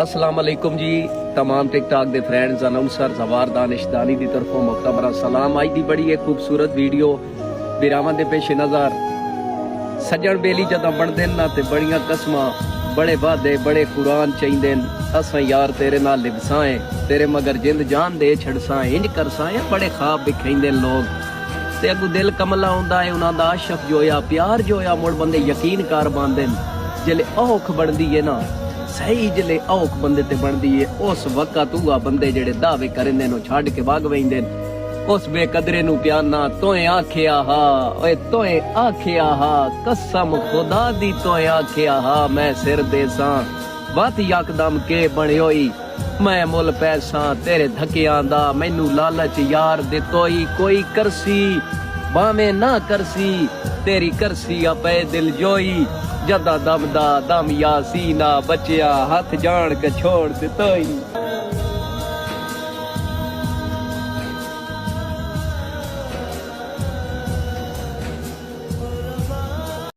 अस्सलाम वालेकुम जी तमाम टिकटॉक दे फ्रेंड्स अनाउंसर जवार दानिशदानी दी तरफों मुख्तबरा सलाम। आज दी बड़ी एक खूबसूरत वीडियो बिरावां दे पेश नज़र सज्जण बेली जदा बनदे ना ते बड़ियां कसमां बड़े वादे बड़े कुरान चाहिंदे असां यार तेरे नाल लिबसाएं तेरे मगर जिंद जान दे छड़सां इंज करसां बड़े ख्वाब विखेंदे लोग ते अगू दिल कमला हुंदा है उन्हां दा आशिक जोया प्यार जोया मुड़ बंदे यकीन कर पांदे जिले औख बनदी है ना सही जिले औख बंदे ते बनदी है उस वक्त हुआ बंदे जेड़े दावे करेंदे नो छड़ के भाग वेंदे उस बेकदरे नु प्याना तोए आखिया हा ओए तोए आखिया हा कसम खुदा दी तोए आखिया हा मैं सिर देसां बात यकदम के बणियोई मैं मुल पैसा तेरे धकियां दा मैनू लालच यार दितोई कोई करसी भाਵੇਂ ना करसी तेरी करसी आपे दिल जोई जदा दम दा दम यासी ना बचिया हाथ जान के छोड़ दितोई।